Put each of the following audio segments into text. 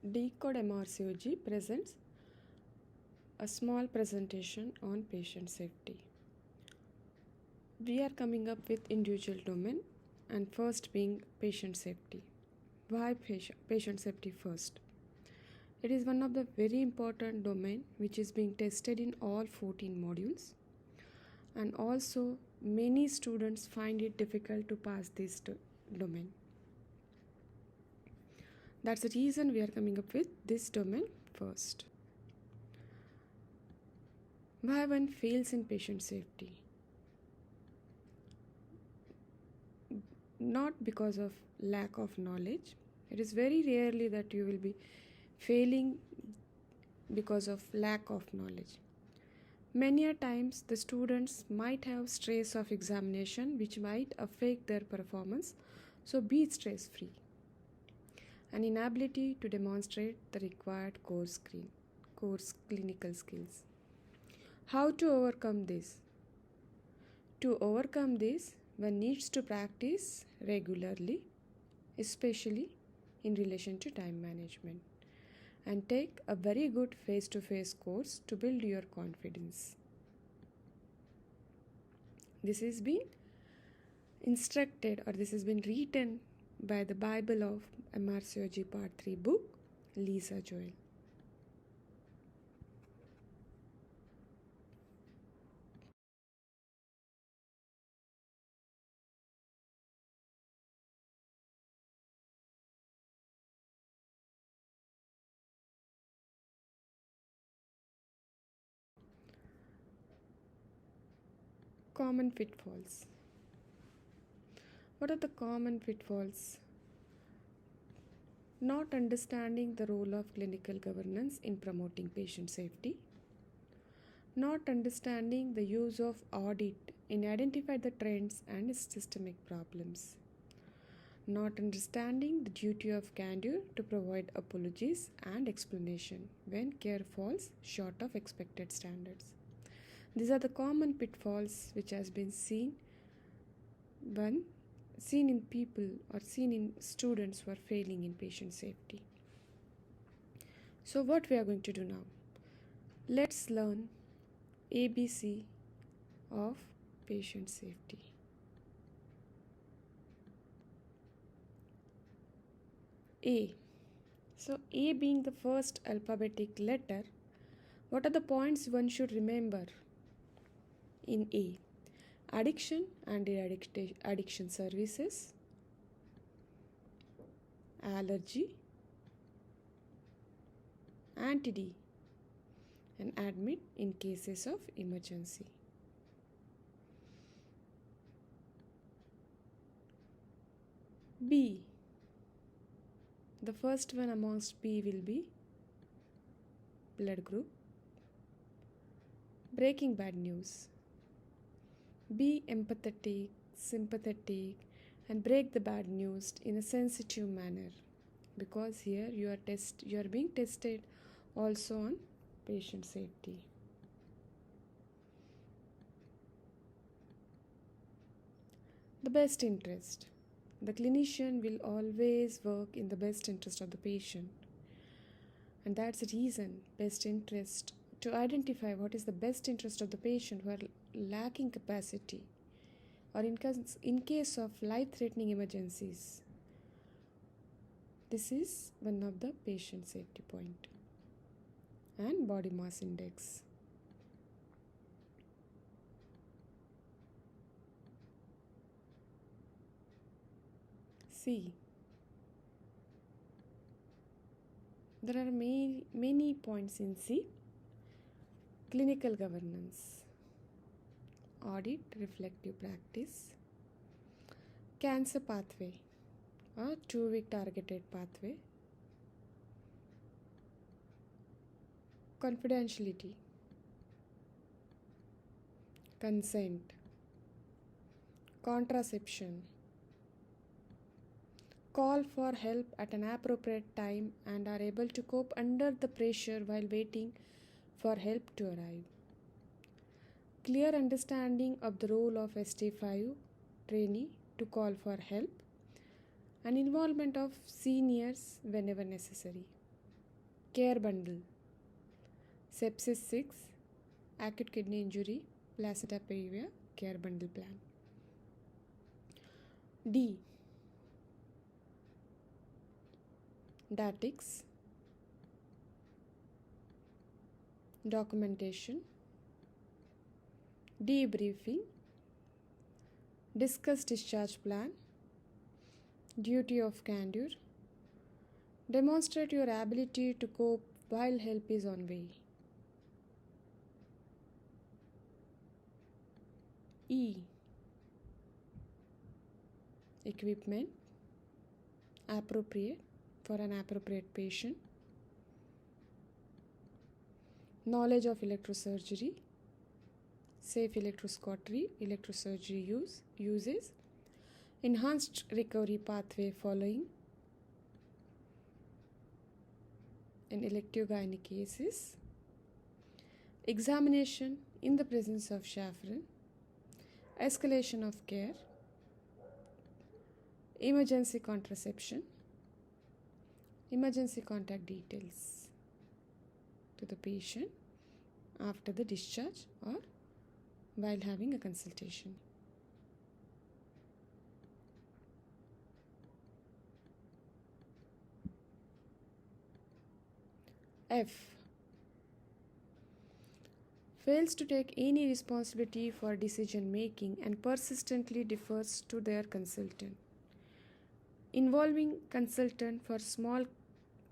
Decode MRCOG presents a small presentation on patient safety. We are coming up with individual domain and first being patient safety. Why patient safety first? It is one of the very important domain which is being tested in all 14 modules, and also many students find it difficult to pass this domain. That's the reason we are coming up with this domain first. Why one fails in patient safety? Not because of lack of knowledge. It is very rarely that you will be failing because of lack of knowledge. Many a times the students might have stress of examination which might affect their performance, so be stress free. An inability to demonstrate the required course clinical skills. How to overcome this? To overcome this, one needs to practice regularly, especially in relation to time management, and take a very good face-to-face course to build your confidence. This has been instructed, or this has been written by the Bible of MRCOG Part 3 book, Lisa Joel. Common pitfalls. What are the common pitfalls? Not understanding the role of clinical governance in promoting patient safety. Not understanding the use of audit in identifying the trends and systemic problems. Not understanding the duty of candor to provide apologies and explanation when care falls short of expected standards. These are the common pitfalls which has been seen in people or seen in students who are failing in patient safety. So what we are going to do now? Let's learn ABC of patient safety. A. So A being the first alphabetic letter, what are the points one should remember in A? Addiction and addiction services, allergy, anti-D, and admit in cases of emergency. B. The first one amongst B will be blood group. Breaking bad news. Be empathetic, sympathetic, and break the bad news in a sensitive manner, because here you are being tested also on patient safety. The best interest. The clinician will always work in the best interest of the patient, and that's the reason best interest, to identify what is the best interest of the patient who are lacking capacity, or in case of life-threatening emergencies. This is one of the patient safety point. And body mass index. C. There are many points in C. Clinical governance, audit, reflective practice, cancer pathway, a 2-week targeted pathway, confidentiality, consent, contraception, call for help at an appropriate time and are able to cope under the pressure while waiting for help to arrive. Clear understanding of the role of ST5 trainee to call for help, and involvement of seniors whenever necessary. Care bundle. Sepsis 6, acute kidney injury, placenta previa, care bundle plan. D. Datics. Documentation. Debriefing. Discuss discharge plan. Duty of candor. Demonstrate your ability to cope while help is on way. E. Equipment appropriate for an appropriate patient. Knowledge of electrosurgery, safe electroscopy, electrosurgery uses, enhanced recovery pathway following in elective gynae cases, examination in the presence of chaperone, escalation of care, emergency contraception, emergency contact details to the patient after the discharge or while having a consultation. F. Fails to take any responsibility for decision making and persistently defers to their consultant. Involving consultant for small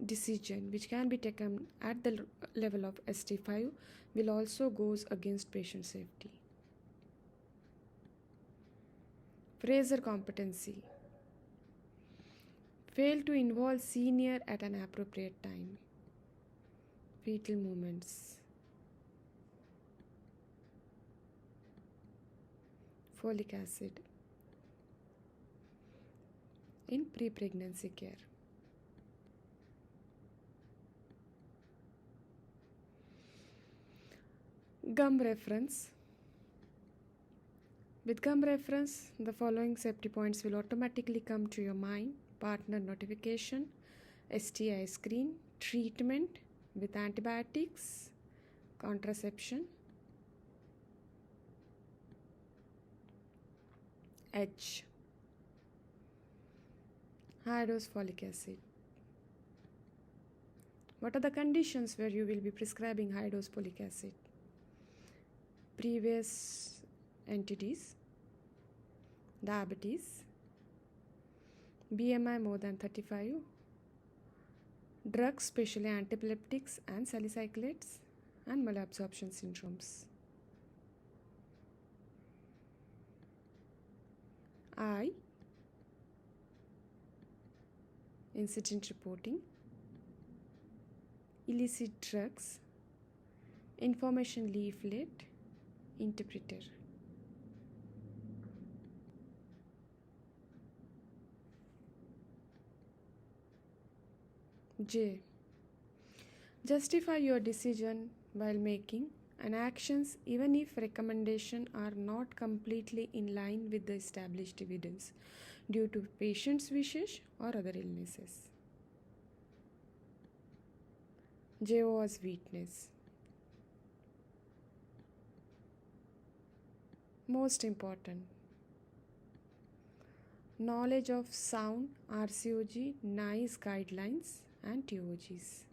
decision which can be taken at the level of ST5 will also goes against patient safety. Fraser competency. Fail to involve senior at an appropriate time. Fetal movements. Folic acid in pre-pregnancy care. Gum reference. With gum reference, the following safety points will automatically come to your mind: partner notification, STI screen, treatment with antibiotics, contraception. H. High dose folic acid. What are the conditions where you will be prescribing high dose folic acid? Previous entities, diabetes, BMI more than 35, drugs, especially antiepileptics and salicylates, and malabsorption syndromes. I. Incident reporting, illicit drugs, information leaflet, interpreter. J. Justify your decision while making and actions even if recommendations are not completely in line with the established evidence due to patient's wishes or other illnesses. J was weakness. Most important, knowledge of sound, RCOG, NICE guidelines and TOGs.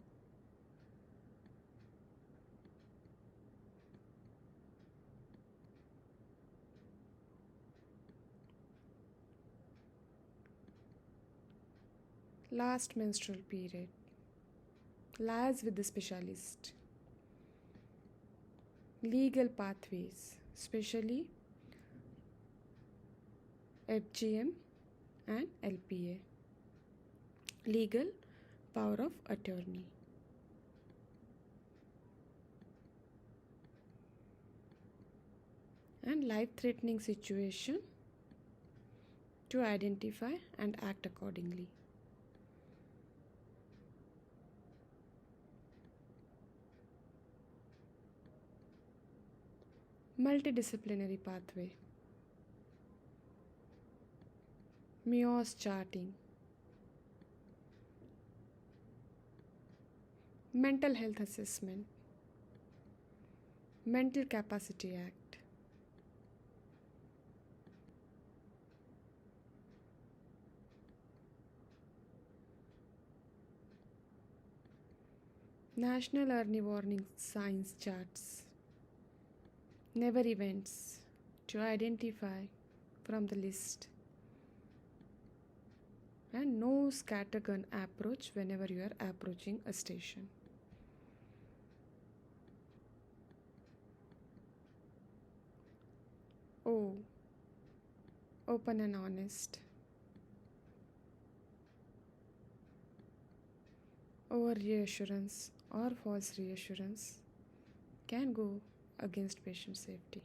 Last menstrual period. Liaise with the specialist. Legal pathways, especially FGM and LPA. Legal power of attorney. And life-threatening situation to identify and act accordingly. Multidisciplinary pathway. MEOS charting. Mental Health Assessment, Mental Capacity Act, National Early Warning Signs Charts, Never Events to identify from the list, and no scattergun approach whenever you are approaching a station. O. Open and honest. Over reassurance or false reassurance can go against patient safety.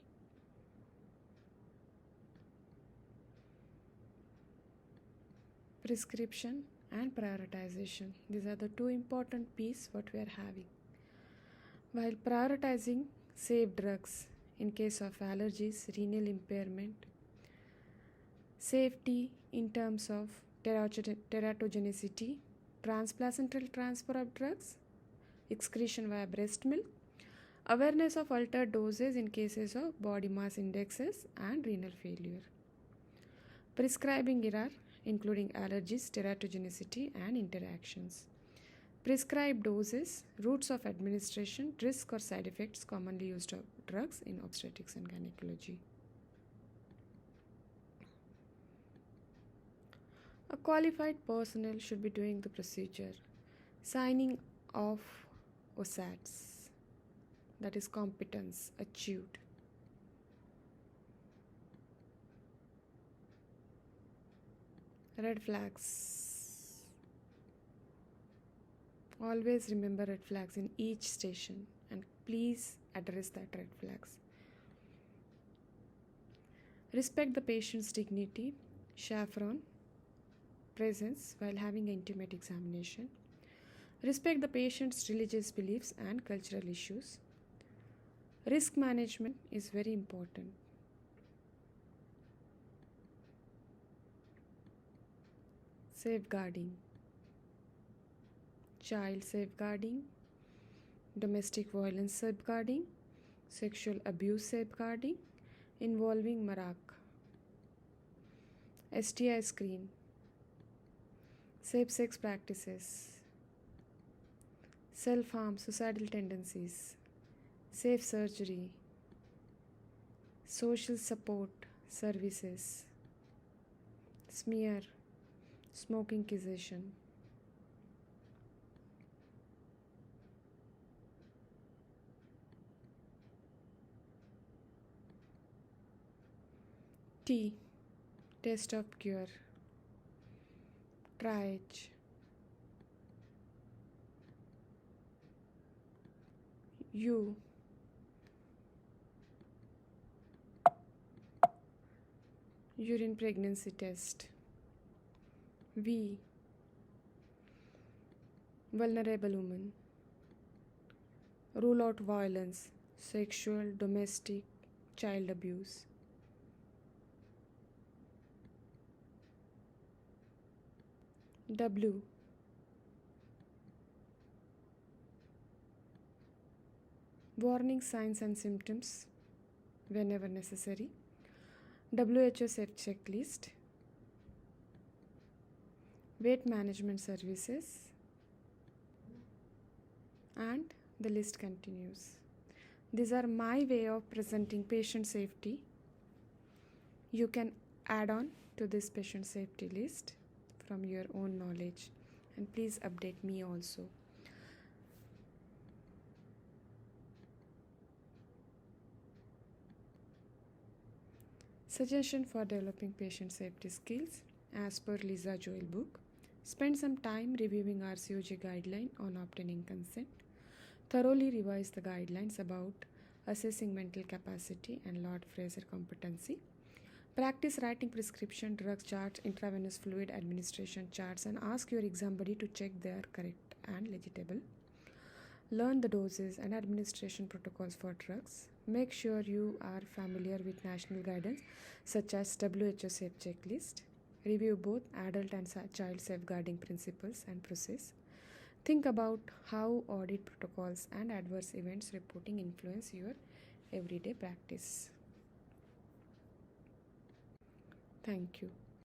Prescription and prioritization. These are the two important pieces what we are having. While prioritizing safe drugs in case of allergies, renal impairment, safety in terms of teratogenicity, transplacental transfer of drugs, excretion via breast milk, awareness of altered doses in cases of body mass indexes and renal failure. Prescribing error including allergies, teratogenicity and interactions. Prescribed doses, routes of administration, risk or side effects commonly used of drugs in obstetrics and gynecology. A qualified personnel should be doing the procedure. Signing off OSCE, that is competence achieved. Red flags. Always remember red flags in each station and please address that red flags. Respect the patient's dignity. Chaperone presence while having an intimate examination. Respect the patient's religious beliefs and cultural issues. Risk management is very important. Safeguarding. Child safeguarding, domestic violence safeguarding, sexual abuse safeguarding involving Marak. STI screen, safe sex practices, self-harm, suicidal tendencies, safe surgery, social support services, smear, smoking cessation. T. Test of cure. Triage. U. Urine pregnancy test. V. Vulnerable woman. Rule out violence, sexual, domestic, child abuse. W. Warning signs and symptoms whenever necessary. WHO safe checklist. Weight management services. And the list continues. These are my way of presenting patient safety. You can add on to this patient safety list from your own knowledge and please update me also. Suggestion for developing patient safety skills as per Lisa Joel book. Spend some time reviewing RCOG guideline on obtaining consent. Thoroughly revise the guidelines about assessing mental capacity and Lord Fraser competency. Practice writing prescription drug charts, intravenous fluid administration charts and ask your exam buddy to check they are correct and legible. Learn the doses and administration protocols for drugs. Make sure you are familiar with national guidance such as WHO Safe Checklist. Review both adult and child safeguarding principles and process. Think about how audit protocols and adverse events reporting influence your everyday practice. Thank you.